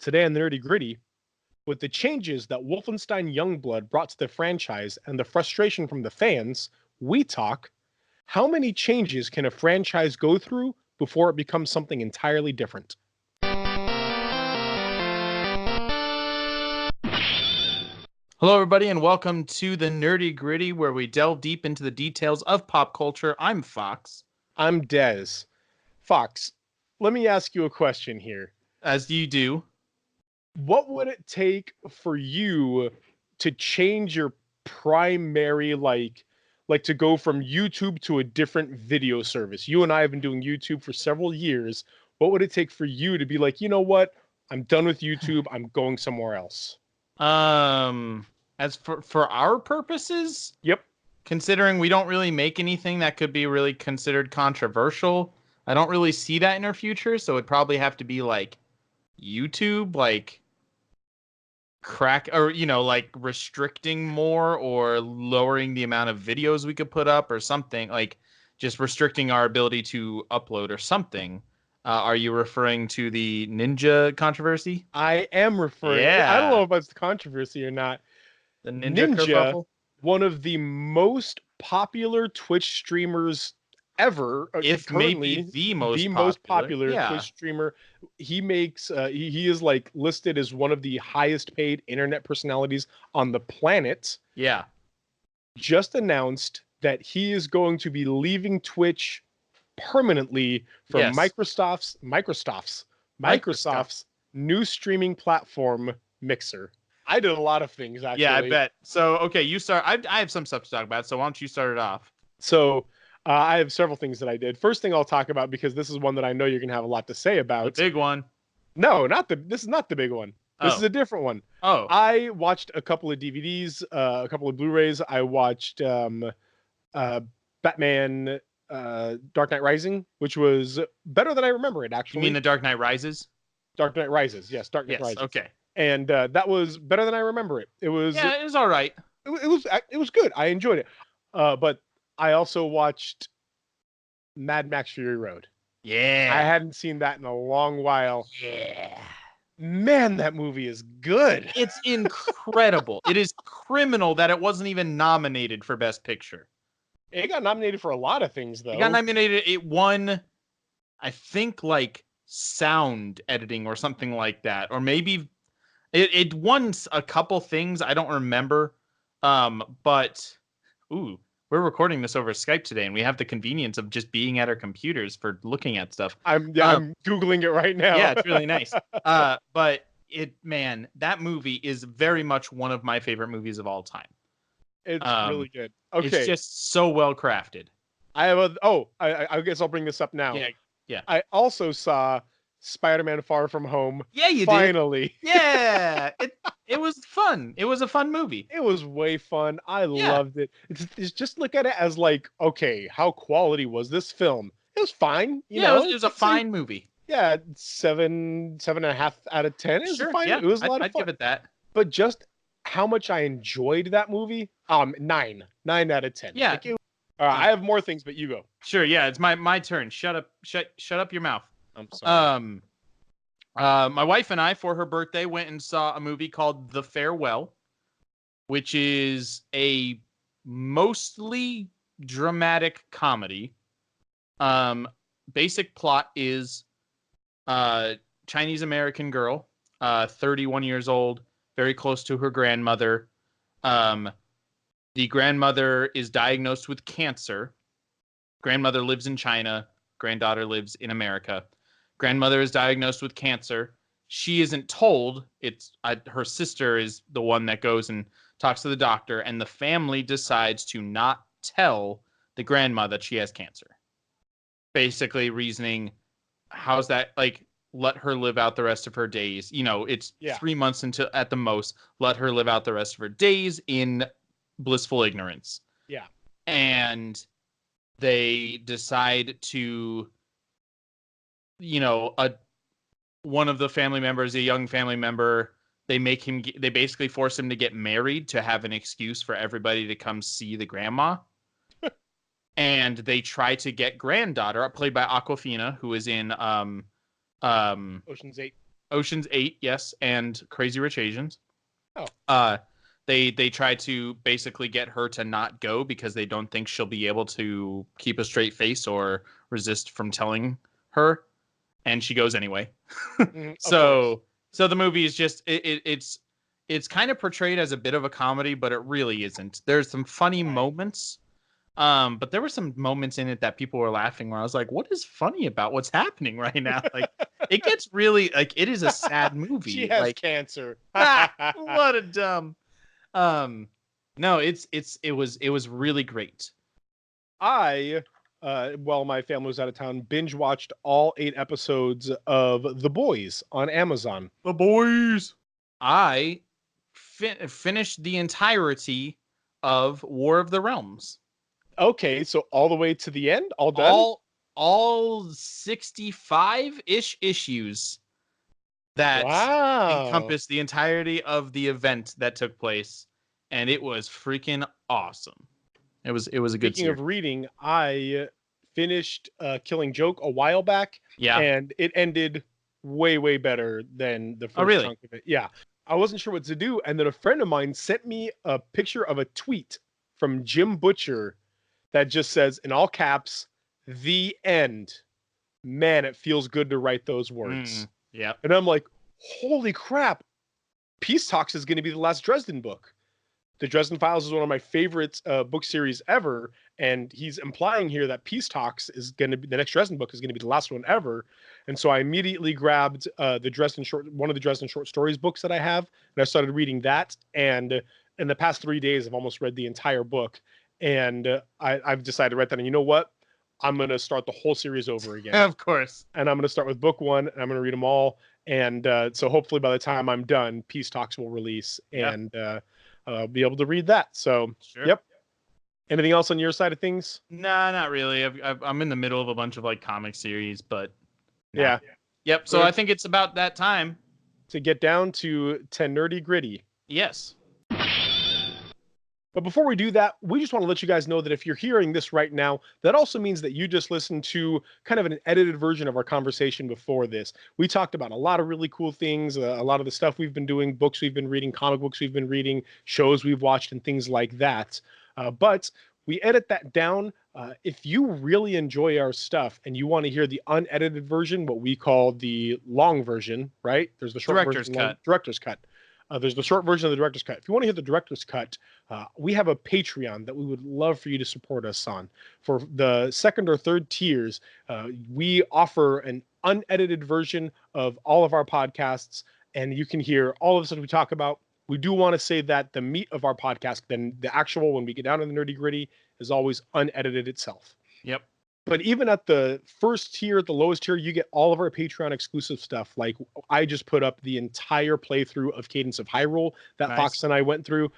Today on the Nerdy Gritty, with the changes that Wolfenstein Youngblood brought to the franchise and the frustration from the fans, we talk how many changes can a franchise go through before it becomes something entirely different? Hello, everybody, and welcome to the Nerdy Gritty, where we delve deep into the details of pop culture. I'm Fox. I'm Dez. Fox, let me ask you a question here. As you do. What would it take for you to change your primary, like to go from YouTube to a different video service? You and I have been doing YouTube for several years. What would it take for you to be like, you know what? I'm done with YouTube. I'm going somewhere else. As for our purposes, Yep. Considering we don't really make anything that could be really considered controversial, I don't really see that in our future. So it'd probably have to be like YouTube, like like restricting more or lowering the amount of videos we could put up or something, like just restricting our ability to upload or something. Are you referring to the Ninja controversy? I am referring. Yeah. I don't know if it's the controversy or not. The Ninja kerfuffle? One of the most popular Twitch streamers ever, if currently maybe the most popular yeah. Twitch streamer. He makes he is like listed as one of the highest paid internet personalities on the planet. Yeah. Just announced that he is going to be leaving Twitch permanently for Microsoft's new streaming platform, Mixer. I did a lot of things, actually. Yeah, I bet. So, okay, you start. I have some stuff to talk about, so why don't you start it off? So, I have several things that I did. First thing I'll talk about, because this is one that I know you're going to have a lot to say about. The big one. No, this is not the big one. This is a different one. Oh. I watched a couple of DVDs, a couple of Blu-rays. I watched Batman Dark Knight Rising, which was better than I remember it, actually. You mean The Dark Knight Rises? Dark Knight Rises, yes. Dark Knight Rises. Okay. And that was better than I remember it. It was all right. It was good. I enjoyed it. But I also watched Mad Max Fury Road. Yeah. I hadn't seen that in a long while. Yeah. Man, that movie is good. It's incredible. It is criminal that it wasn't even nominated for Best Picture. It got nominated for a lot of things, though. It got nominated. It won, I think, like sound editing or something like that, or maybe it won a couple things. I don't remember. But we're recording this over Skype today, and we have the convenience of just being at our computers for looking at stuff. I'm Googling it right now. Yeah, it's really nice. But that movie is very much one of my favorite movies of all time. It's really good. Okay. It's just so well crafted. I have I guess I'll bring this up now. Yeah. I also saw Spider-Man Far From Home. Yeah, you finally. Did. Yeah. It was fun. It was a fun movie. It was way fun. I loved it. It's just look at it as like, okay, how quality was this film? It was fine. You know? It was a fine movie. Yeah, 7.5 out of 10. It was fine. Yeah, it was a lot of fun. I'd give it that. But just how much I enjoyed that movie, 9 out of 10. Yeah. Like I have more things, but you go. Sure. Yeah, it's my turn. Shut up your mouth. I'm sorry. My wife and I, for her birthday, went and saw a movie called The Farewell, which is a mostly dramatic comedy. Basic plot is Chinese American girl, 31 years old, very close to her grandmother. The grandmother is diagnosed with cancer. Grandmother lives in China. Granddaughter lives in America. Grandmother is diagnosed with cancer. She isn't told. Her sister is the one that goes and talks to the doctor, and the family decides to not tell the grandma that she has cancer. Basically reasoning, how's that, like, let her live out the rest of her days. You know, it's 3 months into at the most. Let her live out the rest of her days in blissful ignorance. Yeah. And they decide to, one of the family members, a young family member, they basically force him to get married to have an excuse for everybody to come see the grandma. And they try to get granddaughter, played by Awkwafina, who is in Ocean's 8. Ocean's 8, yes, and Crazy Rich Asians. Oh. They try to basically get her to not go because they don't think she'll be able to keep a straight face or resist from telling her, and she goes anyway. So the movie is just it's kind of portrayed as a bit of a comedy, but it really isn't. There's some funny moments. But there were some moments in it that people were laughing where I was like, what is funny about what's happening right now? Like, it gets really, like, it is a sad movie. She has like, cancer. what a dumb. No, it was really great. While my family was out of town, binge watched all 8 episodes of The Boys on Amazon. The Boys. I finished the entirety of War of the Realms. Okay, so all the way to the end, all done. All 65-ish issues that encompass the entirety of the event that took place, and it was freaking awesome. It was a good series. Speaking of reading, I finished Killing Joke a while back, and it ended way better than the first chunk of it. Yeah, I wasn't sure what to do, and then a friend of mine sent me a picture of a tweet from Jim Butcher that just says, in all caps, "The end." Man, it feels good to write those words. Yeah. And I'm like, holy crap. Peace Talks is going to be the last Dresden book. The Dresden Files is one of my favorite book series ever. And he's implying here that Peace Talks is going to be the next Dresden book is going to be the last one ever. And so I immediately grabbed one of the Dresden short stories books that I have. And I started reading that. And in the past 3 days, I've almost read the entire book. And I've decided to write that. And you know what? I'm going to start the whole series over again. Of course. And I'm going to start with book 1, and I'm going to read them all. And so hopefully by the time I'm done, Peace Talks will release, and I'll be able to read that. So, Yep. Anything else on your side of things? Nah, not really. I'm in the middle of a bunch of like comic series, but yeah. Yep. So I think it's about that time to get down to nerdy gritty. Yes. But before we do that, we just want to let you guys know that if you're hearing this right now, that also means that you just listened to kind of an edited version of our conversation before this. We talked about a lot of really cool things, a lot of the stuff we've been doing, books we've been reading, comic books we've been reading, shows we've watched, and things like that. But we edit that down. If you really enjoy our stuff and you want to hear the unedited version, what we call the long version, right? There's the short version, director's cut. There's the short version of the director's cut. If you want to hear the director's cut, we have a Patreon that we would love for you to support us on. For the second or third tiers, we offer an unedited version of all of our podcasts, and you can hear all of the stuff we talk about. We do want to say that the meat of our podcast, then the actual, when we get down to the nerdy gritty, is always unedited itself. Yep. But even at the first tier, the lowest tier, you get all of our Patreon exclusive stuff. Like I just put up the entire playthrough of Cadence of Hyrule that Fox and I went through.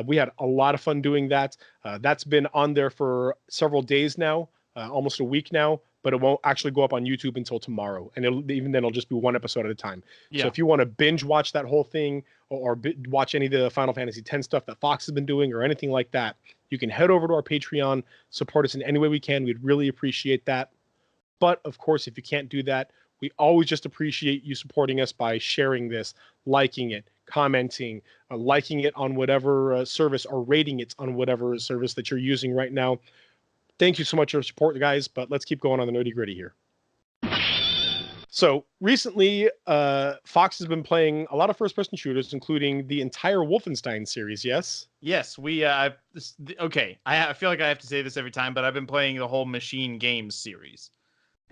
We had a lot of fun doing that. That's been on there for several days now, almost a week now, but it won't actually go up on YouTube until tomorrow. And even then it'll just be one episode at a time. Yeah. So if you want to binge watch that whole thing or watch any of the Final Fantasy X stuff that Fox has been doing or anything like that, you can head over to our Patreon, support us in any way we can. We'd really appreciate that. But of course, if you can't do that, we always just appreciate you supporting us by sharing this, liking it, commenting, liking it on whatever service, or rating it on whatever service that you're using right now. Thank you so much for your support, guys, but let's keep going on the nerdy gritty here. So recently, Fox has been playing a lot of first-person shooters, including the entire Wolfenstein series, yes? Yes, okay. I feel like I have to say this every time, but I've been playing the whole Machine Games series.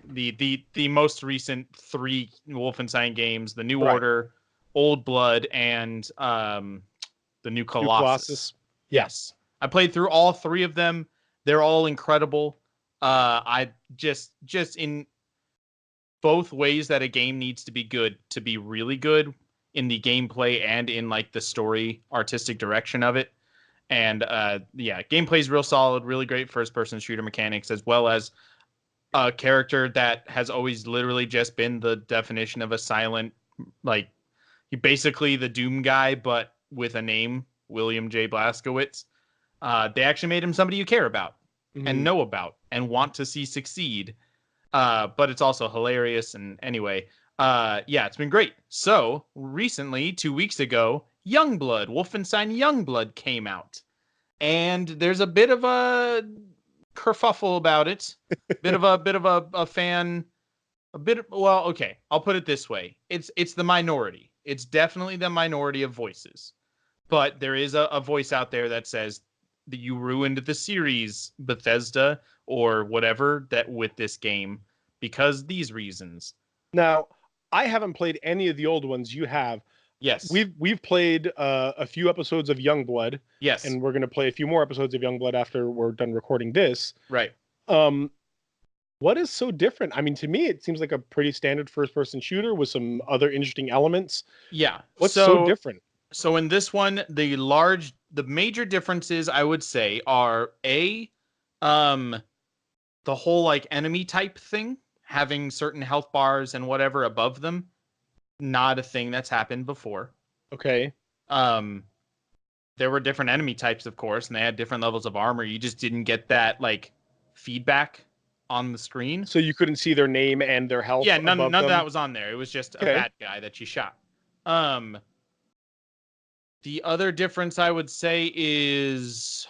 The most recent 3 Wolfenstein games, the New Order, Old Blood, and the New Colossus. Yes. I played through all 3 of them. They're all incredible. I just in both ways that a game needs to be good to be really good, in the gameplay and in like the story artistic direction of it. And gameplay is real solid, really great first person shooter mechanics, as well as a character that has always literally just been the definition of a silent, like, he basically the Doom guy, but with a name, William J. Blazkowicz. They actually made him somebody you care about and know about and want to see succeed. But it's also hilarious. And anyway, Yeah, it's been great. So recently, 2 weeks ago, Youngblood, Wolfenstein Youngblood came out, and there's a bit of a kerfuffle about it. Bit of a fan. Well, okay. I'll put it this way. It's the minority. It's definitely the minority of voices. But there is a voice out there that says that you ruined the series, Bethesda, or whatever, that with this game because these reasons. Now, I haven't played any of the old ones. You have. Yes. We've played a few episodes of Youngblood, Yes. and we're going to play a few more episodes of Youngblood after we're done recording this. Right. What is so different? I mean, to me, it seems like a pretty standard first-person shooter with some other interesting elements. Yeah. What's so different? So in this one, the major differences I would say are the whole like enemy type thing, having certain health bars and whatever above them, not a thing that's happened before. Okay. There were different enemy types, of course, and they had different levels of armor. You just didn't get that like feedback on the screen. So you couldn't see their name and their health. Yeah, none above of them? that was on there. It was just a bad guy that you shot. The other difference I would say is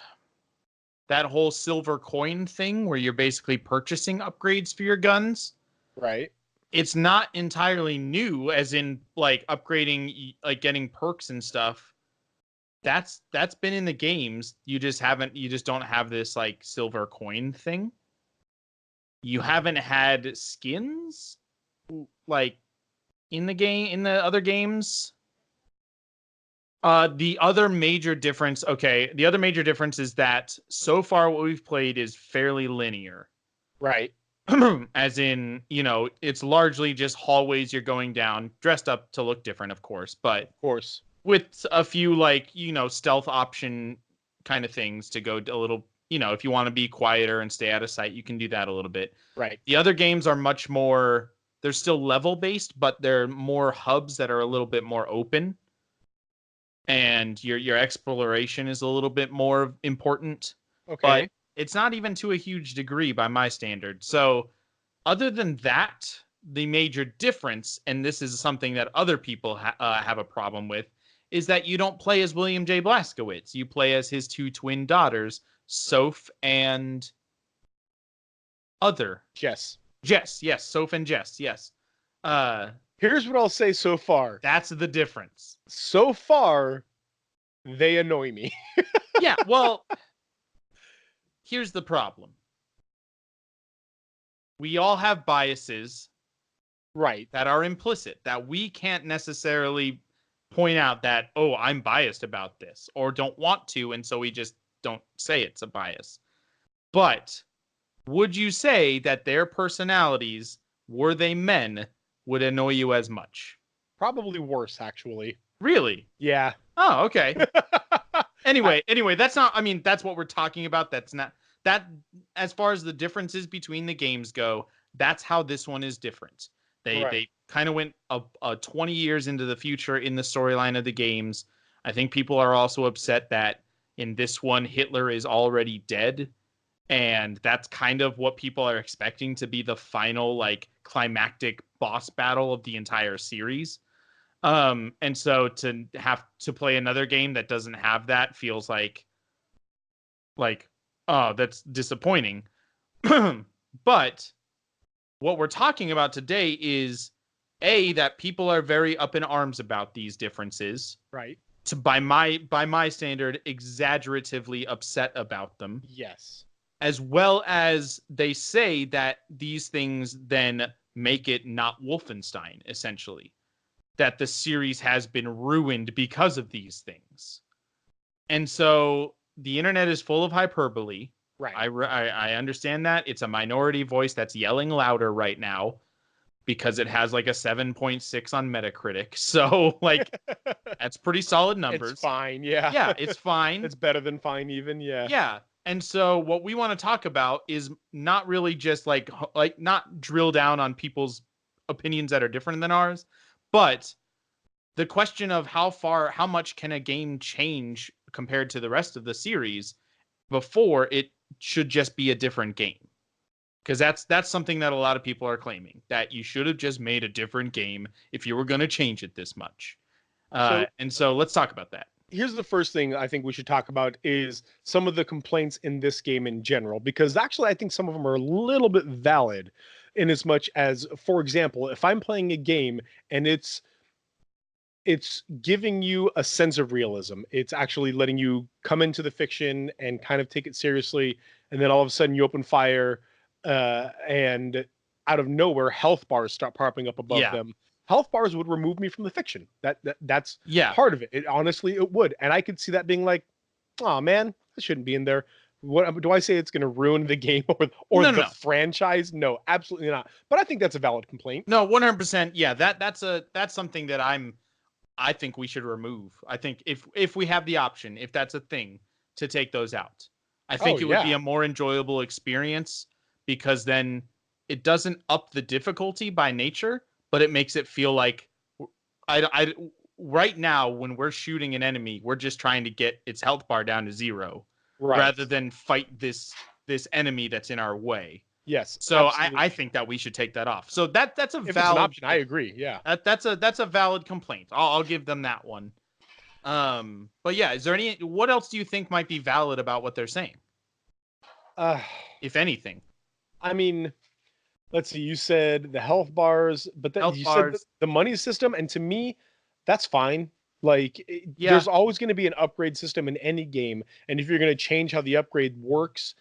that whole silver coin thing where you're basically purchasing upgrades for your guns. Right. It's not entirely new, as in like upgrading, like getting perks and stuff. That's been in the games. You just don't have this like silver coin thing. You haven't had skins like in the other games. The other major difference is that so far what we've played is fairly linear. Right. As in, it's largely just hallways you're going down, dressed up to look different, of course, but of course, with a few like, stealth option kind of things to go a little, if you want to be quieter and stay out of sight, you can do that a little bit. Right. The other games are much more, they're still level based, but they're more hubs that are a little bit more open. And your exploration is a little bit more important. Okay. But it's not even to a huge degree by my standards. So other than that, the major difference, and this is something that other people have a problem with, is that you don't play as William J. Blazkowicz. You play as his two twin daughters, Soph and Jess. Yes, Soph and Jess, yes. Here's what I'll say so far. That's the difference. So far, they annoy me. Yeah, well, here's the problem. We all have biases. Right. That are implicit, that we can't necessarily point out that, oh, I'm biased about this, or don't want to, and so we just don't say it's a bias. But would you say that their personalities, were they men, would annoy you as much? Probably worse, actually. Really? Yeah. Oh, okay. Anyway, that's not, I mean, that's what we're talking about. That's not, that, as far as the differences between the games go, that's how this one is different. They kind of went 20 years into the future in the storyline of the games. I think people are also upset that in this one, Hitler is already dead. And that's kind of what people are expecting to be the final, like, climactic boss battle of the entire series. And so to have to play another game that doesn't have that feels like, oh, that's disappointing. But what we're talking about today is that people are very up in arms about these differences. Right. To by my standard, exaggeratively upset about them. Yes. As well as they say that these things then make it not Wolfenstein, essentially. That the series has been ruined because of these things. And so the internet is full of hyperbole. Right. I understand that. It's a minority voice that's yelling louder right now because it has like a 7.6 on Metacritic. So like that's pretty solid numbers. It's fine. Yeah. Yeah, it's fine. It's better than fine even. Yeah. Yeah. And so what we want to talk about is not really just like not drill down on people's opinions that are different than ours, but the question of how much can a game change compared to the rest of the series before it should just be a different game. Because that's something that a lot of people are claiming, that you should have just made a different game if you were going to change it this much. So And so let's talk about that. here's the first thing I think we should talk about is some of the complaints in this game in general, because actually I think some of them are a little bit valid in as much as, for example, if I'm playing a game and it's giving you a sense of realism. It's actually letting you come into the fiction and kind of take it seriously. And then all of a sudden you open fire, and out of nowhere, health bars start popping up above Yeah. them. Health bars would remove me from the fiction. That's Yeah. part of it. It honestly, it would. And I could see that being like, oh man, that shouldn't be in there. What do I say? It's going to ruin the game or No, the no. franchise? No, absolutely not. But I think that's a valid complaint. No, 100%. Yeah, that's something that I think we should remove. I think if we have the option, if that's a thing, to take those out, I think it would be a more enjoyable experience, because then it doesn't up the difficulty by nature, but it makes it feel like I right now when we're shooting an enemy, we're just trying to get its health bar down to 0, rather than fight this enemy that's in our way. Yes. So I think that we should take that off. So that's a if valid it's an option. I agree. Yeah. That's a valid complaint. I'll give them that one. But yeah, is there what else do you think might be valid about what they're saying? If anything. I mean, let's see. You said the health bars, but then you said the money system, and to me, that's fine. Like, there's always going to be an upgrade system in any game, and if you're going to change how the upgrade works,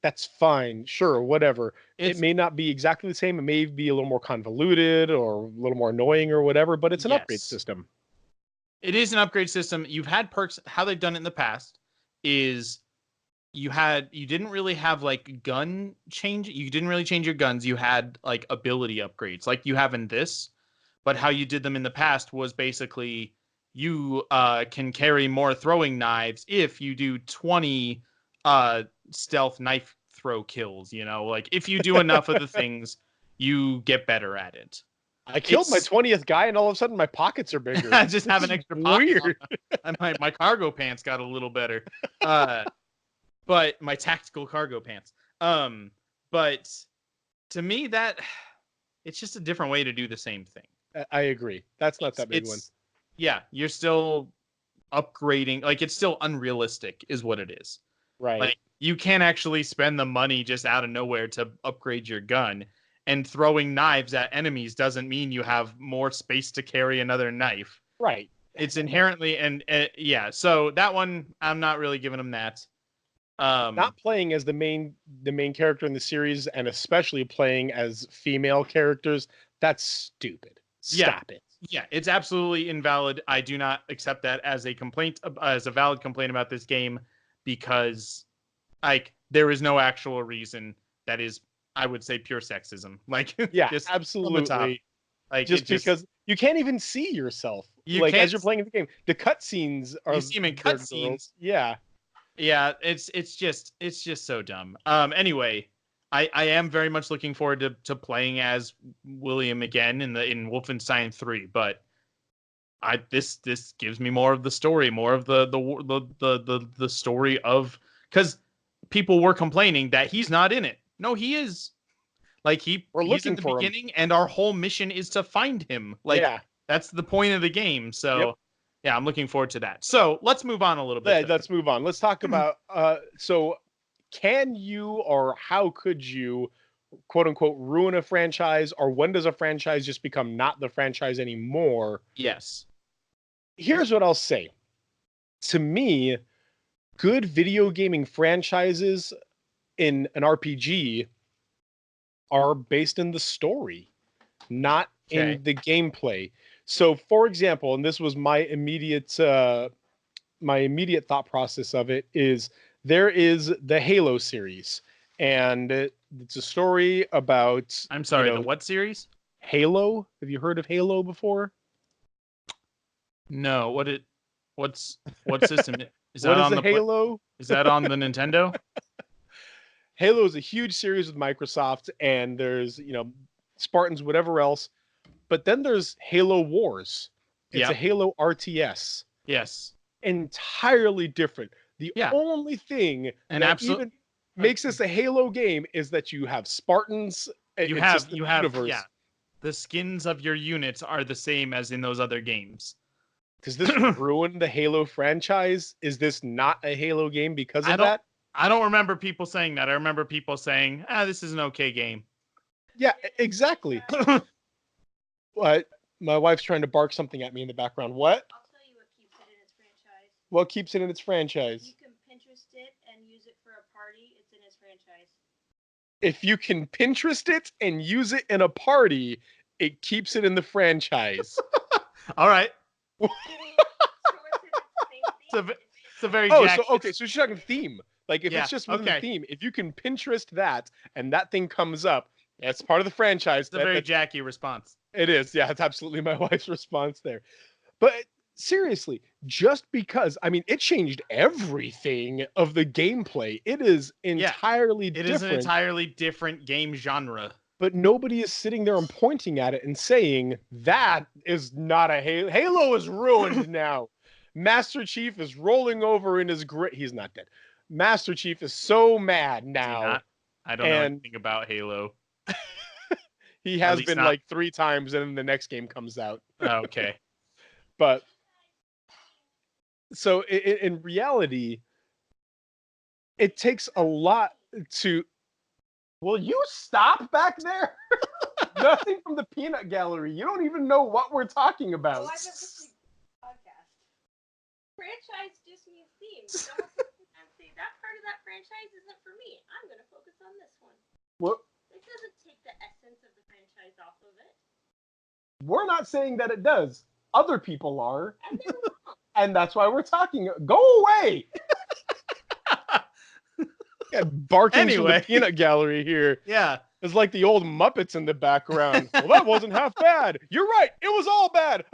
that's fine. Sure, whatever. It may not be exactly the same. It may be a little more convoluted or a little more annoying or whatever, but it's an upgrade system. It is an upgrade system. You've had perks. How they've done it in the past is you didn't really have like gun change. You didn't really change your guns. You had like ability upgrades like you have in this. But how you did them in the past was basically you can carry more throwing knives if you do 20 stealth knife throw kills. You know, like if you do enough of the things, you get better at it. I killed my 20th guy, and all of a sudden my pockets are bigger. I just have an extra pocket. Weird. My cargo pants got a little better. But my tactical cargo pants. But to me, that it's just a different way to do the same thing. I agree. That's not that big one. Yeah, you're still upgrading. Like, it's still unrealistic, is what it is. Right. Like, you can't actually spend the money just out of nowhere to upgrade your gun. And throwing knives at enemies doesn't mean you have more space to carry another knife. Right. It's inherently yeah. So that one, I'm not really giving them that. Not playing as the main character in the series, and especially playing as female characters, that's stupid. Stop it. Yeah, it's absolutely invalid. I do not accept that as a complaint, as a valid complaint about this game, because like there is no actual reason. That is, I would say, pure sexism. Like, yeah, absolutely. Like, just because you can't even see yourself, like as you're playing the game. The cutscenes are. You see them in cutscenes. Yeah. Yeah, it's just so dumb. Anyway, I am very much looking forward to playing as William again in Wolfenstein 3, but this gives me more of the story, more of the story of, because people were complaining that he's not in it. No, he is. Like, he's in the beginning, and our whole mission is to find him. Like, that's the point of the game. So. Yeah, I'm looking forward to that. So let's move on a little bit. Let's move on. Let's talk about, so can you, or how could you, quote unquote, ruin a franchise, or when does a franchise just become not the franchise anymore? Yes. Here's what I'll say. To me, good video gaming franchises in an RPG are based in the story, not in the gameplay. So, for example, and this was my immediate thought process of it, is there is the Halo series, and it's a story about. I'm sorry, the what series? Halo. Have you heard of Halo before? No. What system is that on? Halo? Is that on the Nintendo? Halo is a huge series with Microsoft, and there's Spartans, whatever else. But then there's Halo Wars. It's a Halo RTS. Yes. Entirely different. The only thing makes this a Halo game is that you have Spartans. You It's just have the you have universe. yeah. The skins of your units are the same as in those other games. Does this ruin the Halo franchise? Is this not a Halo game because of that? I don't remember people saying that. I remember people saying, this is an okay game. Yeah, exactly. What? My wife's trying to bark something at me in the background. What? I'll tell you what keeps it in its franchise. What keeps it in its franchise? You can Pinterest it and use it for a party. It's in its franchise. If you can Pinterest it and use it in a party, it keeps it in the franchise. All right. So it's in its same theme. It's a very So she's talking theme. Like if it's just within the theme, if you can Pinterest that and that thing comes up, that's part of the franchise. It's a very Jackie response. It is. Yeah, it's absolutely my wife's response there. But seriously, just because, I mean, it changed everything of the gameplay. It is entirely different. It is an entirely different game genre. But nobody is sitting there and pointing at it and saying, that is not a Halo. Halo is ruined now. Master Chief is rolling over in his grave. He's not dead. Master Chief is so mad now. I don't know anything about Halo. He has been like 3 times, and then the next game comes out. Okay. But so in reality, it takes a lot to. Will you stop back there? Nothing from the peanut gallery. You don't even know what we're talking about. Oh, I've been listening to the podcast. Franchise just means theme. You don't have to say that part of that franchise isn't for me. I'm going to focus on this one. What? It doesn't take the essence of the franchise off of it. We're not saying that it does. Other people are. And they're wrong. And that's why we're talking. Go away! Barking from the peanut gallery here. Yeah. It's like the old Muppets in the background. Well, that wasn't half bad. You're right. It was all bad.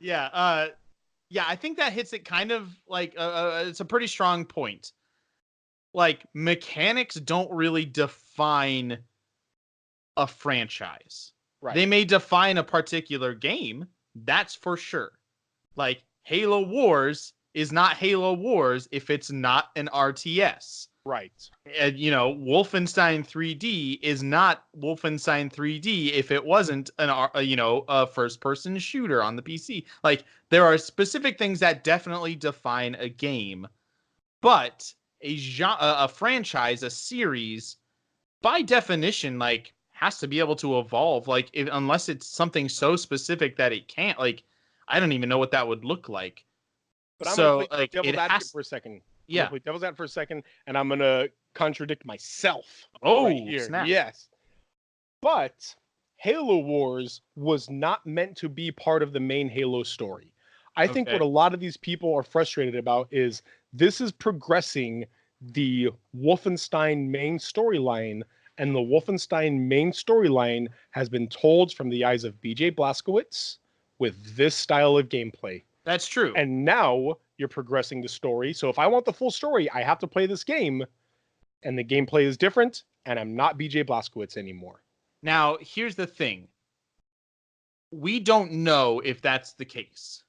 Yeah. Yeah, I think that hits it kind of like it's a pretty strong point. Like, mechanics don't really define a franchise. Right. They may define a particular game, that's for sure. Like, Halo Wars is not Halo Wars if it's not an RTS. Right. And, Wolfenstein 3D is not Wolfenstein 3D if it wasn't a first-person shooter on the PC. Like, there are specific things that definitely define a game, but a franchise, a series, by definition, like, has to be able to evolve. Like, unless it's something so specific that it can't. Like, I don't even know what that would look like. But I'm so, gonna play devil's advocate for a second. Yeah. I'm gonna play devil's advocate for a second, and I'm gonna contradict myself. Oh, right here. snap. Yes. But Halo Wars was not meant to be part of the main Halo story. I think what a lot of these people are frustrated about is this is progressing the Wolfenstein main storyline, and the Wolfenstein main storyline has been told from the eyes of BJ Blazkowicz with this style of gameplay. That's true. And now you're progressing the story. So if I want the full story, I have to play this game, and the gameplay is different, and I'm not BJ Blazkowicz anymore. Now, here's the thing. We don't know if that's the case.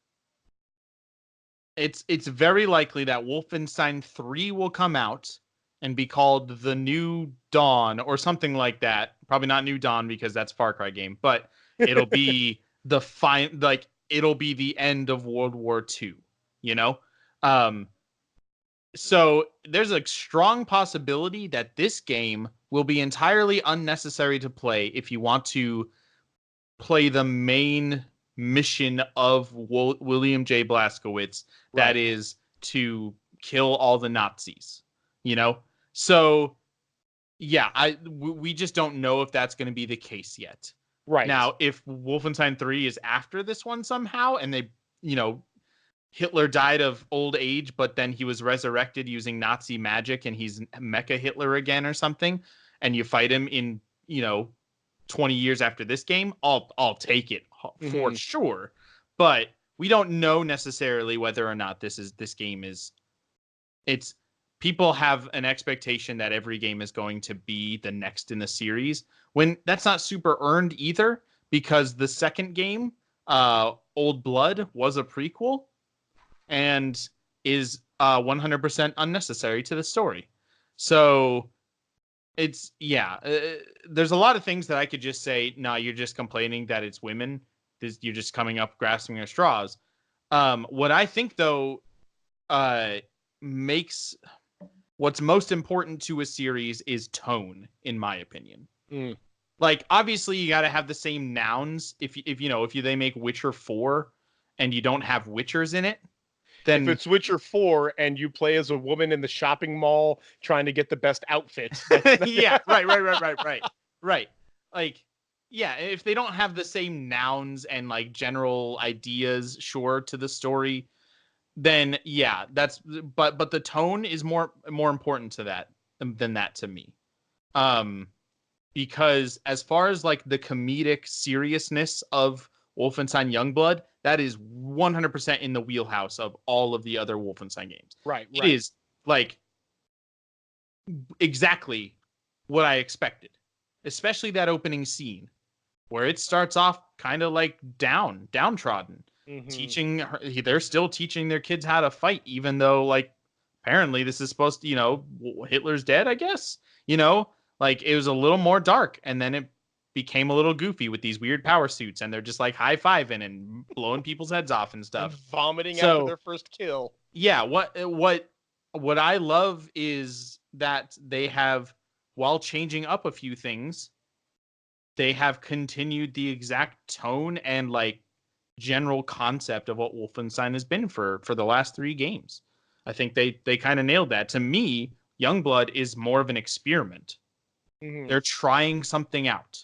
It's very likely that Wolfenstein 3 will come out and be called The New Dawn or something like that. Probably not New Dawn because that's a Far Cry game, but it'll be it'll be the end of World War II, So there's a strong possibility that this game will be entirely unnecessary to play if you want to play the main mission of William J. Blazkowicz, Right. that is to kill all the Nazis, So, yeah, we just don't know if that's going to be the case yet. Right. Now, if Wolfenstein 3 is after this one somehow, and they, Hitler died of old age, but then he was resurrected using Nazi magic and he's Mecha Hitler again or something, and you fight him in, 20 years after this game, I'll take it for sure. But we don't know necessarily whether or not this game is. It's people have an expectation that every game is going to be the next in the series, when that's not super earned either, because the second game, Old Blood, was a prequel and is 100% unnecessary to the story. So it's there's a lot of things that I could just say, no, you're just complaining that it's women. You're just coming up grasping at straws. What I think though makes what's most important to a series is tone, in my opinion. Like, obviously you got to have the same nouns. If they make Witcher 4 and you don't have Witchers in it, then if it's Witcher 4 and you play as a woman in the shopping mall trying to get the best outfit. Yeah, right. Like, yeah, if they don't have the same nouns and like general ideas, sure, to the story, then yeah, but the tone is more important to that than that to me. Because as far as like the comedic seriousness of Wolfenstein Youngblood, that is 100% in the wheelhouse of all of the other Wolfenstein games. Right. It is like exactly what I expected, especially that opening scene where it starts off kind of like downtrodden. They're still teaching their kids how to fight, even though like apparently this is supposed to, Hitler's dead, I guess, like it was a little more dark, and then it became a little goofy with these weird power suits, and they're just like high-fiving and blowing people's heads off and stuff. And vomiting after their first kill. Yeah, what I love is that they have, while changing up a few things, they have continued the exact tone and like general concept of what Wolfenstein has been for the last 3 games. I think they kind of nailed that. To me, Youngblood is more of an experiment. They're trying something out.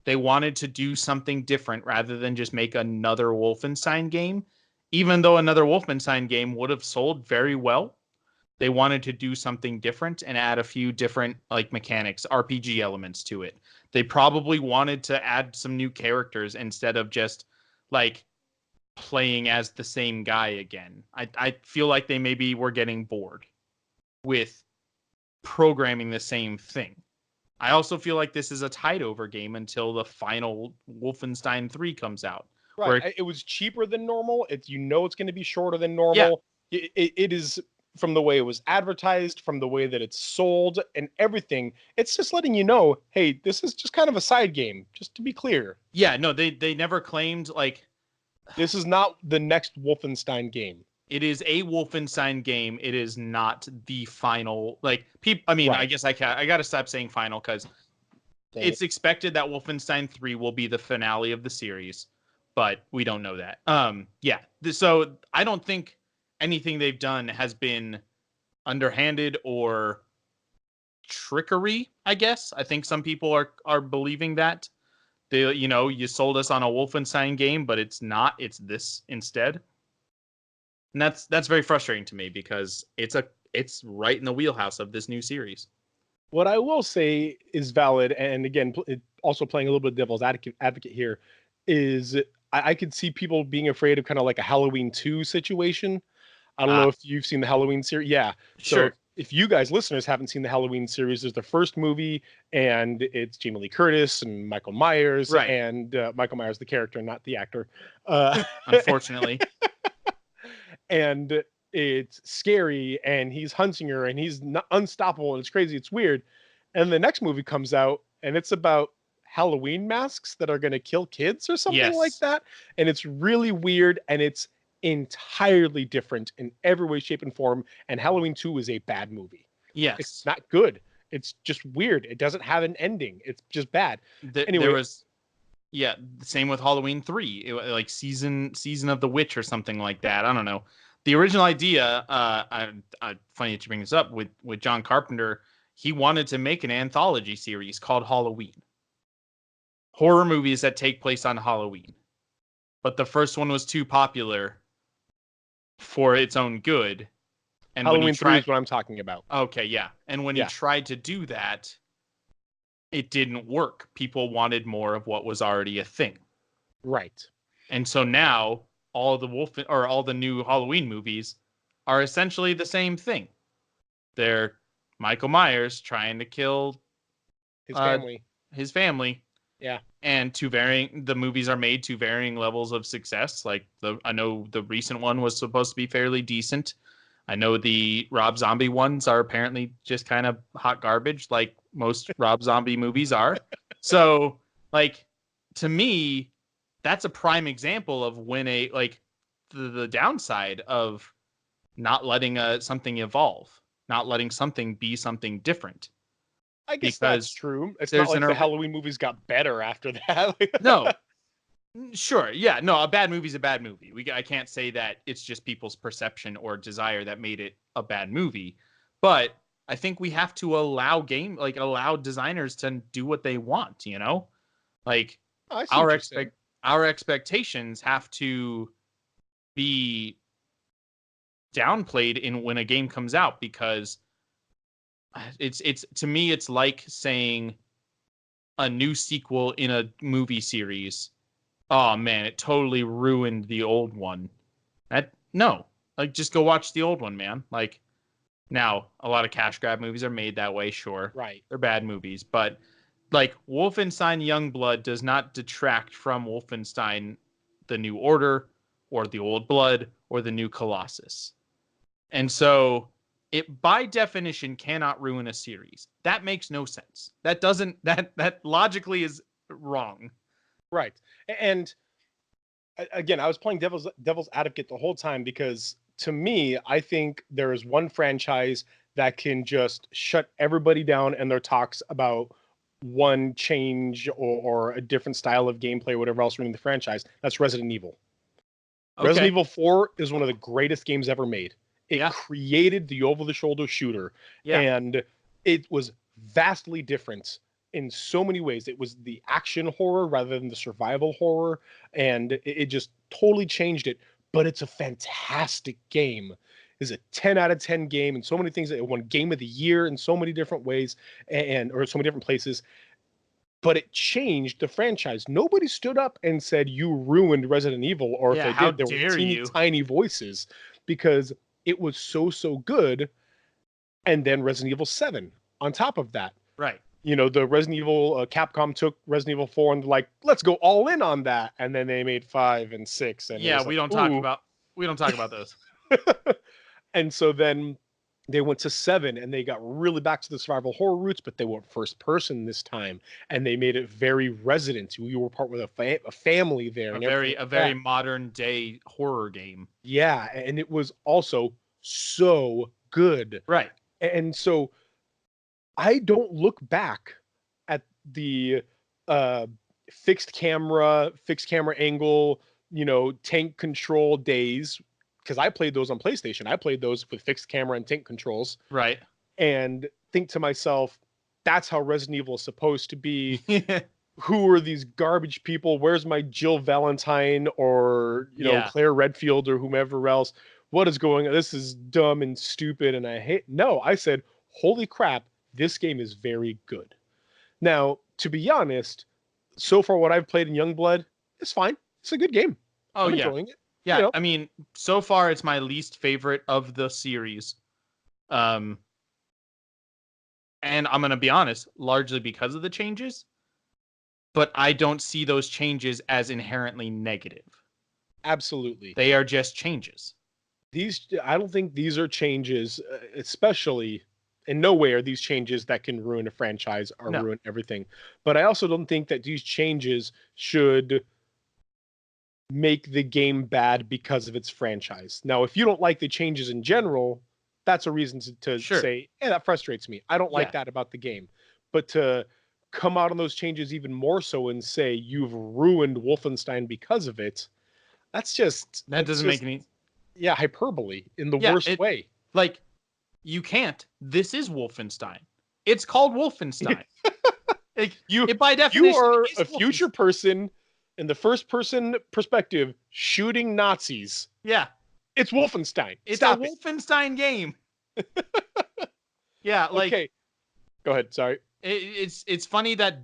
They wanted to do something different rather than just make another Wolfenstein game. Even though another Wolfenstein game would have sold very well, they wanted to do something different and add a few different like mechanics, RPG elements to it. They probably wanted to add some new characters instead of just like playing as the same guy again. I feel like they maybe were getting bored with programming the same thing. I also feel like this is a tide over game until the final Wolfenstein 3 comes out. Right. It was cheaper than normal. It's going to be shorter than normal. Yeah. It is, from the way it was advertised, from the way that it's sold and everything. It's just letting you know, hey, this is just kind of a side game, just to be clear. Yeah, no, they never claimed like this is not the next Wolfenstein game. It is a Wolfenstein game. It is not the final. Like people, I mean, right. I guess I got to stop saying final because it's expected that Wolfenstein 3 will be the finale of the series, but we don't know that. Yeah. So I don't think anything they've done has been underhanded or trickery. I guess I think some people are believing that you sold us on a Wolfenstein game, but it's not. It's this instead. And that's very frustrating to me because it's right in the wheelhouse of this new series. What I will say is valid, and again, also playing a little bit of devil's advocate here, is I could see people being afraid of kind of like a Halloween 2 situation. I don't know if you've seen the Halloween series. Yeah. Sure. So if you guys, listeners, haven't seen the Halloween series, there's the first movie, and it's Jamie Lee Curtis and Michael Myers. Right. And Michael Myers, the character, not the actor. Unfortunately. And it's scary, and he's hunting her, and he's not unstoppable, and it's crazy, it's weird. And the next movie comes out, and it's about Halloween masks that are going to kill kids or something like that. And it's really weird, and it's entirely different in every way, shape, and form. And Halloween 2 is a bad movie. Yes. It's not good. It's just weird. It doesn't have an ending. It's just bad. Anyway, there was... Yeah, same with Halloween 3, like season of the witch or something like that. I don't know. The original idea, funny that you bring this up, with John Carpenter, he wanted to make an anthology series called Halloween. Horror movies that take place on Halloween. But the first one was too popular for its own good. And Halloween 3 is what I'm talking about. Okay, yeah. And when he tried to do that, it didn't work. People wanted more of what was already a thing. Right. And so now all the new Halloween movies are essentially the same thing. They're Michael Myers trying to kill his family. Yeah. And the movies are made to varying levels of success. Like I know the recent one was supposed to be fairly decent. I know the Rob Zombie ones are apparently just kind of hot garbage, like most Rob Zombie movies are. So, like, to me, that's a prime example of when the downside of not letting something evolve, not letting something be something different. I guess that's Because true. It's not there's like an the Halloween movies got better after that. no, sure, yeah, no, a bad movie's a bad movie. I can't say that it's just people's perception or desire that made it a bad movie, but I think we have to allow designers to do what they want. You know, like I see what you're saying. our expectations have to be downplayed in when a game comes out, because it's to me it's like saying a new sequel in a movie series, oh man, it totally ruined the old one. No, like, just go watch the old one, man. Like, now a lot of cash grab movies are made that way, sure, Right. they're bad movies, but like Wolfenstein Youngblood does not detract from Wolfenstein The New Order or the Old Blood or the New Colossus. And so it by definition cannot ruin a series. That makes no sense. That doesn't that logically is wrong. Right. And again, I was playing devil's advocate the whole time, because to me, I think there is one franchise that can just shut everybody down and their talks about one change or a different style of gameplay or whatever else running the franchise. That's Resident Evil. Okay. Resident Evil 4 is one of the greatest games ever made. It Yeah. created the over-the-shoulder shooter, Yeah. and it was vastly different in so many ways. It was the action horror rather than the survival horror, and it just totally changed it. But it's a fantastic game. It's a 10 out of 10 game, and so many things. It won Game of the Year in so many different ways, or so many different places. But it changed the franchise. Nobody stood up and said you ruined Resident Evil, or if Yeah, they how did, there were dare teeny you. tiny voices, because it was so good. And then Resident Evil 7 on top of that. Right. You know, the Resident Evil, Capcom took Resident Evil 4 and like, let's go all in on that. And then they made 5 and 6. And Yeah, we don't talk about those. And so then they went to 7 and they got really back to the survival horror roots, but they went first person this time, and they made it very Resident. You were part with a family there. A very modern day horror game. Yeah, and it was also so good. Right. And so I don't look back at the fixed camera angle, tank control days, because I played those on PlayStation. I played those with fixed camera and tank controls. Right. And think to myself, that's how Resident Evil is supposed to be. Who are these garbage people? Where's my Jill Valentine or, Claire Redfield or whomever else? What is going on? This is dumb and stupid, and I said, holy crap, this game is very good. Now, to be honest, so far what I've played in Youngblood, it's fine. It's a good game. Oh, I'm yeah. enjoying it. Yeah, I mean, so far it's my least favorite of the series. And I'm going to be honest, largely because of the changes, but I don't see those changes as inherently negative. Absolutely. They are just changes. I don't think these are changes, especially in no way are these changes that can ruin a franchise or ruin everything. But I also don't think that these changes should make the game bad because of its franchise. Now, if you don't like the changes in general, that's a reason to say, hey, that frustrates me. I don't like that about the game. But to come out on those changes even more so and say you've ruined Wolfenstein because of it, that doesn't make any... Yeah, hyperbole in the worst way. Like, you can't. This is Wolfenstein. It's called Wolfenstein. By definition, you are a future person in the first person perspective shooting Nazis. Yeah. It's Wolfenstein. It's a Wolfenstein game. Yeah, like... Okay. Go ahead, sorry. It's funny that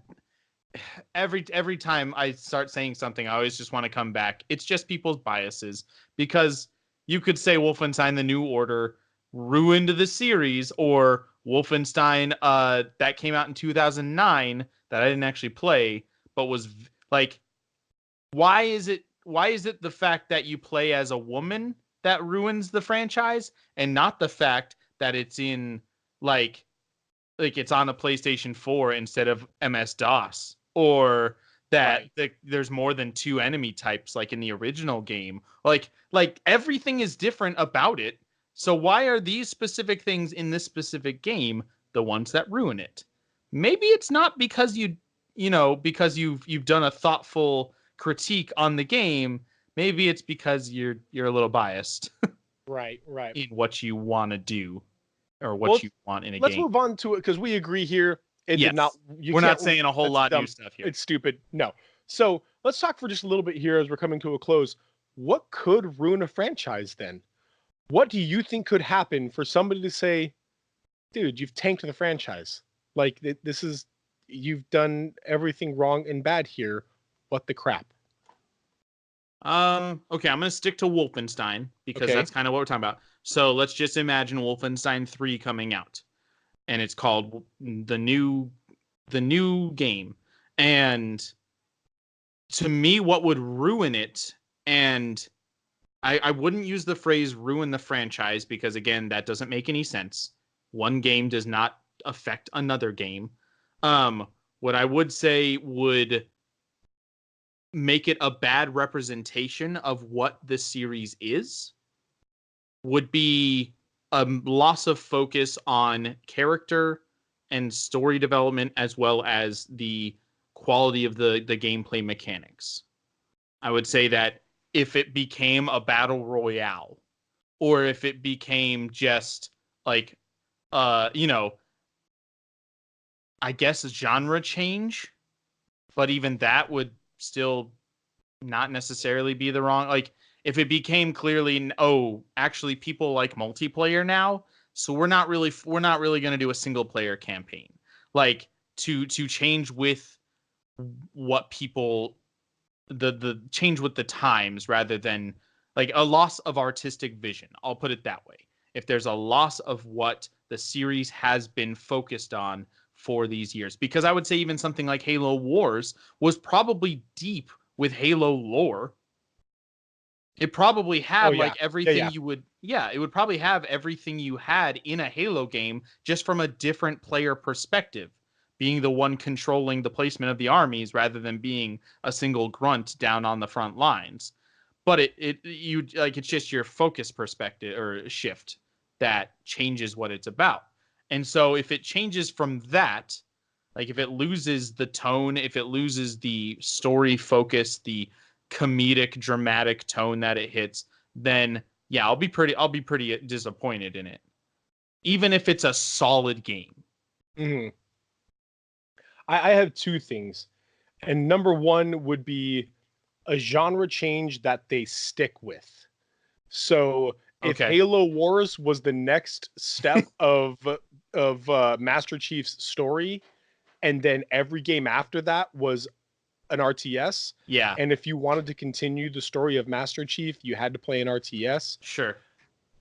every time I start saying something, I always just want to come back. It's just people's biases, because you could say Wolfenstein The New Order ruined the series, or Wolfenstein that came out in 2009 that I didn't actually play, but was like, why is it the fact that you play as a woman that ruins the franchise, and not the fact that it's in like it's on a PlayStation 4 instead of MS-DOS, or that there's more than 2 enemy types like in the original game. Like everything is different about it. So why are these specific things in this specific game the ones that ruin it? Maybe it's not because because you've done a thoughtful critique on the game. Maybe it's because you're a little biased Right. in what you want to do or what you want in a game. Let's move on to it because we agree here. It did not. We're not saying a whole lot of new stuff here. It's stupid. No. So let's talk for just a little bit here as we're coming to a close. What could ruin a franchise then? What do you think could happen for somebody to say, dude, you've tanked the franchise? Like, this is, you've done everything wrong and bad here. What the crap? Okay, I'm going to stick to Wolfenstein because that's kind of what we're talking about. So let's just imagine Wolfenstein 3 coming out, and it's called the new game. And to me, what would ruin it, and I wouldn't use the phrase ruin the franchise because, again, that doesn't make any sense. One game does not affect another game. What I would say would make it a bad representation of what the series is would be a loss of focus on character and story development, as well as the quality of the gameplay mechanics. I would say that if it became a battle royale, or if it became just like, I guess a genre change, but even that would still not necessarily be the wrong, like if it became clearly, actually people like multiplayer now, so we're not really going to do a single player campaign, like to change with what people, the change with the times, rather than like a loss of artistic vision. I'll put it that way. If there's a loss of what the series has been focused on for these years, because I would say even something like Halo Wars was probably deep with Halo lore. It probably had like everything you would, it would probably have everything you had in a Halo game, just from a different player perspective, being the one controlling the placement of the armies rather than being a single grunt down on the front lines. But it's just your focus perspective or shift that changes what it's about. And so if it changes from that, like if it loses the tone, if it loses the story focus, the comedic, dramatic tone that it hits, then I'll be pretty disappointed in it, even if it's a solid game. Mm-hmm. I have two things, and number one would be a genre change that they stick with. So if Halo Wars was the next step of Master Chief's story, and then every game after that was an RTS, and if you wanted to continue the story of Master Chief, you had to play an RTS. Sure,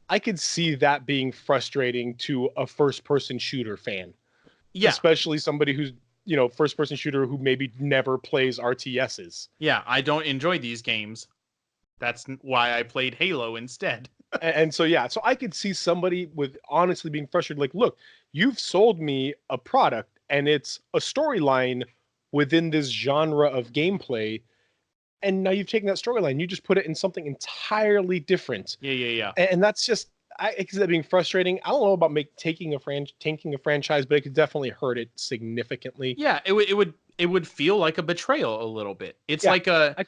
I could see that being frustrating to a first-person shooter fan. Yeah, especially somebody who's first-person shooter who maybe never plays RTSs. Yeah, I don't enjoy these games. That's why I played Halo instead. And so I could see somebody with honestly being frustrated. Like, look, you've sold me a product, and it's a storyline within this genre of gameplay, and now you've taken that storyline, you just put it in something entirely different. Yeah. And that's just, I could see that being frustrating. I don't know about tanking a franchise, but it could definitely hurt it significantly. Yeah, it would feel like a betrayal a little bit. It's like a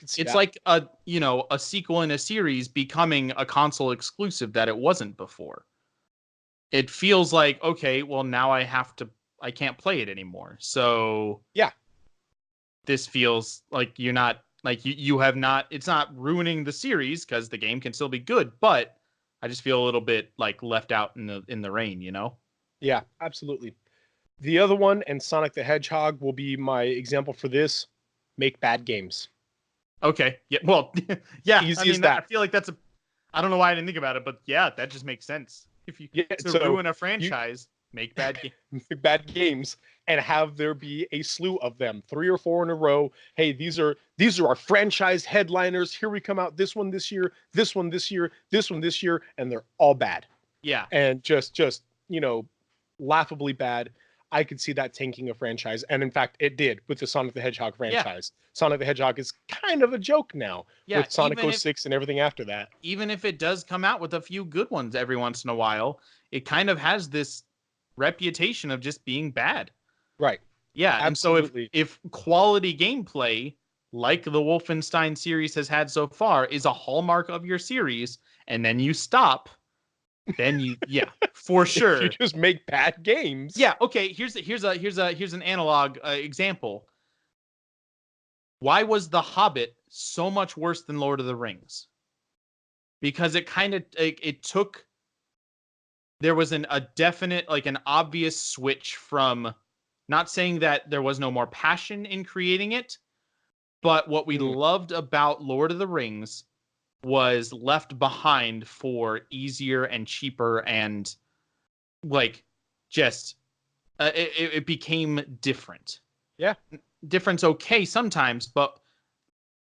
sequel in a series becoming a console exclusive that it wasn't before. It feels like, okay, well now I can't play it anymore. So this feels like you're not, like you have not, it's not ruining the series because the game can still be good, but I just feel a little bit like left out in the rain, Yeah, absolutely. The other one, and Sonic the Hedgehog will be my example for this, make bad games. Okay. Yeah. Well, yeah. Easy as that. I feel like I don't know why I didn't think about it, but yeah, that just makes sense. If you ruin a franchise. Make bad bad games, and have there be a slew of them, 3 or 4 in a row. Hey, these are our franchise headliners. Here we come out. This one this year, this one this year, this one this year, and they're all bad. Yeah. And just laughably bad. I could see that tanking a franchise, and in fact, it did with the Sonic the Hedgehog franchise. Yeah. Sonic the Hedgehog is kind of a joke now with Sonic 06 and everything after that. Even if it does come out with a few good ones every once in a while, it kind of has this reputation of just being bad. Right. Yeah, absolutely. And so if quality gameplay, like the Wolfenstein series has had so far, is a hallmark of your series, and then you stop, then for sure. If you just make bad games. Yeah, okay, here's an analog example. Why was The Hobbit so much worse than Lord of the Rings? Because it kind of took, there was a definite, like an obvious switch from, not saying that there was no more passion in creating it, but what we loved about Lord of the Rings was left behind for easier and cheaper, and like just it became different. Yeah. Different's okay sometimes, but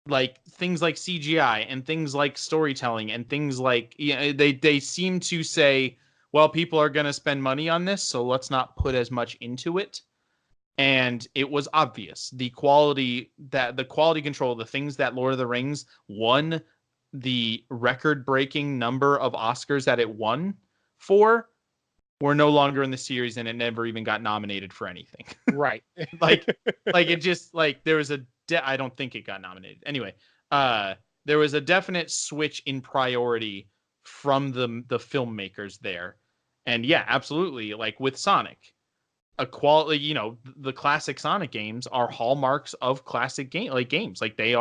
like things like CGI and things like storytelling and things like, they seem to say, well, people are going to spend money on this, so let's not put as much into it. And it was obvious the quality control, the things that Lord of the Rings won, the record-breaking number of Oscars that it won for, were no longer in the series, and it never even got nominated for anything. Right. like it just, like, there was I don't think it got nominated. Anyway, there was a definite switch in priority from the filmmakers there. And yeah, absolutely. Like with Sonic, a quality, the classic Sonic games are hallmarks of classic games. Like they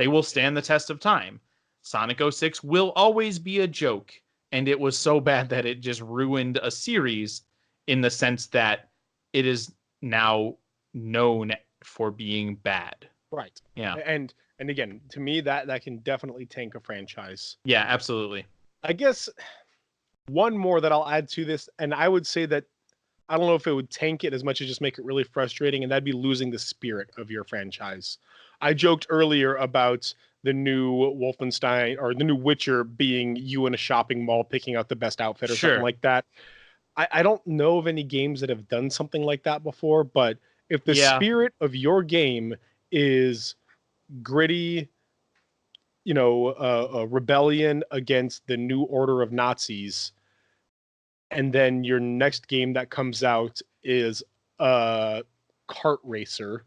will stand the test of time. Sonic 06 will always be a joke. And it was so bad that it just ruined a series, in the sense that it is now known for being bad. Right. Yeah. And again, to me, that can definitely tank a franchise. Yeah, absolutely. I guess one more that I'll add to this, and I would say that I don't know if it would tank it as much as just make it really frustrating, and that'd be losing the spirit of your franchise. I joked earlier about the new Wolfenstein or the new Witcher being you in a shopping mall picking out the best outfit or something like that. I don't know of any games that have done something like that before, but if the spirit of your game is gritty, a rebellion against the new order of Nazis, and then your next game that comes out is a kart racer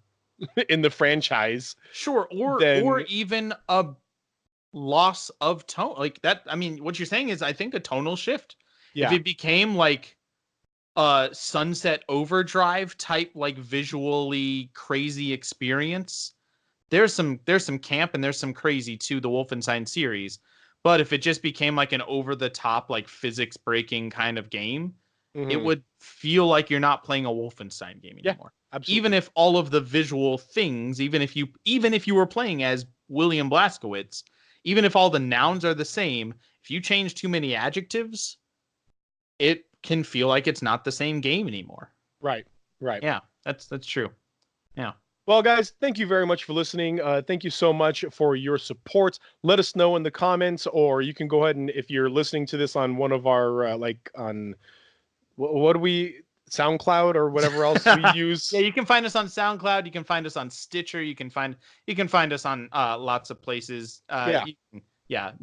in the franchise. Sure. Or even a loss of tone like that. I mean, what you're saying is, I think, a tonal shift. Yeah. If it became like a Sunset Overdrive type, like visually crazy experience, there's some camp and there's some crazy to the Wolfenstein series. But if it just became like an over the top, like physics breaking kind of game, it would feel like you're not playing a Wolfenstein game anymore. Absolutely. Even if all of the visual things, even if you were playing as William Blazkowicz, even if all the nouns are the same, if you change too many adjectives, it can feel like it's not the same game anymore. Right. Yeah, that's true. Yeah. Well, guys, thank you very much for listening. Thank you so much for your support. Let us know in the comments, or you can go ahead and, if you're listening to this on one of our, on, what do we, SoundCloud or whatever else we use. Yeah, you can find us on SoundCloud. You can find us on Stitcher. You can find us on lots of places.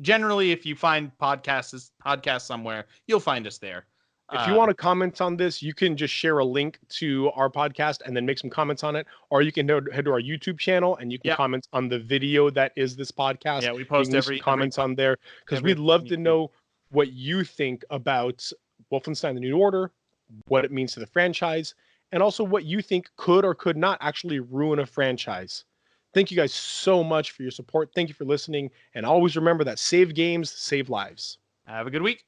Generally, if you find podcasts somewhere, you'll find us there. If you want to comment on this, you can just share a link to our podcast and then make some comments on it, or you can head to our YouTube channel and you can comment on the video that is this podcast. Yeah, we post every comments on there, because we'd love to know what you think about Wolfenstein: The New Order, what it means to the franchise, and also what you think could or could not actually ruin a franchise. Thank you guys so much for your support. Thank you for listening, and always remember that save games, save lives. Have a good week.